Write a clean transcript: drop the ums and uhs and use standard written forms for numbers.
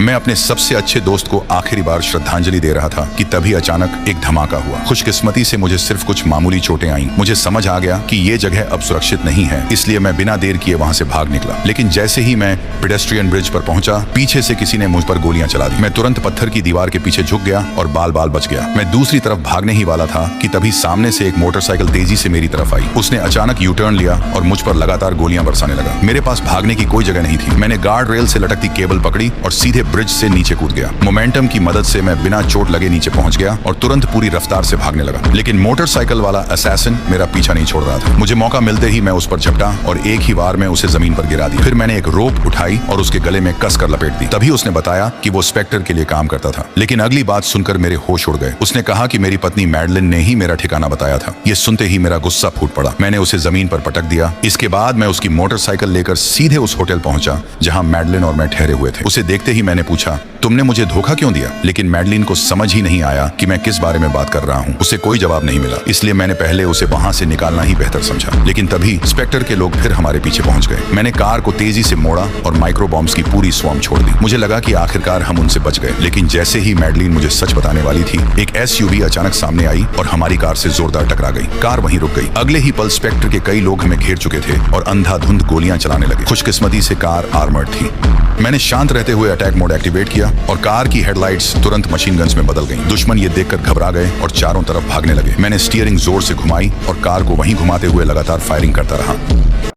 मैं अपने सबसे अच्छे दोस्त को आखिरी बार श्रद्धांजलि दे रहा था कि तभी अचानक एक धमाका हुआ। खुशकिस्मती से मुझे सिर्फ कुछ मामूली चोटें आईं। मुझे समझ आ गया कि ये जगह अब सुरक्षित नहीं है, इसलिए मैं बिना देर किए वहां से भाग निकला। लेकिन जैसे ही मैं पेडेस्ट्रियन ब्रिज पर पहुंचा, पीछे से किसी ने मुझ पर गोलियां चला दी। मैं तुरंत पत्थर की दीवार के पीछे झुक गया और बाल बाल बच गया। मैं दूसरी तरफ भागने ही वाला था कि तभी सामने से एक मोटरसाइकिल तेजी से मेरी तरफ आई। उसने अचानक यू टर्न लिया और मुझ पर लगातार गोलियां बरसाने लगा। मेरे पास भागने की कोई जगह नहीं थी। मैंने गार्ड रेल से लटकती केबल पकड़ी और सीधे ब्रिज से नीचे कूद गया। मोमेंटम की मदद से मैं बिना चोट लगे नीचे पहुंच गया और तुरंत पूरी रफ्तार से भागने लगा। लेकिन मोटरसाइकिल वाला असैसिन मेरा पीछा नहीं छोड़ रहा था। मुझे मौका मिलते ही मैं उस पर झपटा और एक ही वार में उसे जमीन पर गिरा दिया। फिर मैंने एक रोप उठाई और उसके गले में कसकर लपेट दी। तभी उसने बताया कि वो स्पेक्टर के लिए काम करता था। लेकिन अगली बात सुनकर मेरे होश उड़ गए। उसने कहा कि मेरी पत्नी मैडलिन ने ही मेरा ठिकाना बताया था। ये सुनते ही मेरा गुस्सा फूट पड़ा। मैंने उसे जमीन पर पटक दिया। इसके बाद मैं उसकी मोटरसाइकिल लेकर सीधे उस होटल पहुंचा जहां मैडलिन और मैं ठहरे हुए थे। उसे देखते ही मैंने पूछा, तुमने मुझे धोखा क्यों दिया? लेकिन मैडलिन को समझ ही नहीं आया कि मैं किस बारे में बात कर रहा हूँ। उसे कोई जवाब नहीं मिला, इसलिए मैंने पहले उसे वहां से निकालना ही बेहतर समझा। लेकिन तभी स्पेक्टर के लोग फिर हमारे पीछे पहुंच गए। मैंने कार को तेजी से मोड़ा और माइक्रो बॉम्ब्स की पूरी स्वॉर्म छोड़ दी। मुझे लगा कि आखिरकार हम उनसे बच गए। लेकिन जैसे ही मैडलिन मुझे सच बताने वाली थी, एक एसयूवी अचानक सामने आई और हमारी कार से जोरदार टकरा गई। कार वहीं रुक गई। अगले ही पल स्पेक्टर के कई लोग हमें घेर चुके थे और अंधाधुंध गोलियां चलाने लगे। खुशकिस्मती से कार आर्मर्ड थी। मैंने शांत रहते हुए अटैक मोड एक्टिवेट किया और कार की हेडलाइट्स तुरंत मशीन गन्स में बदल गईं। दुश्मन ये देखकर घबरा गए और चारों तरफ भागने लगे। मैंने स्टीयरिंग जोर से घुमाई और कार को वहीं घुमाते हुए लगातार फायरिंग करता रहा।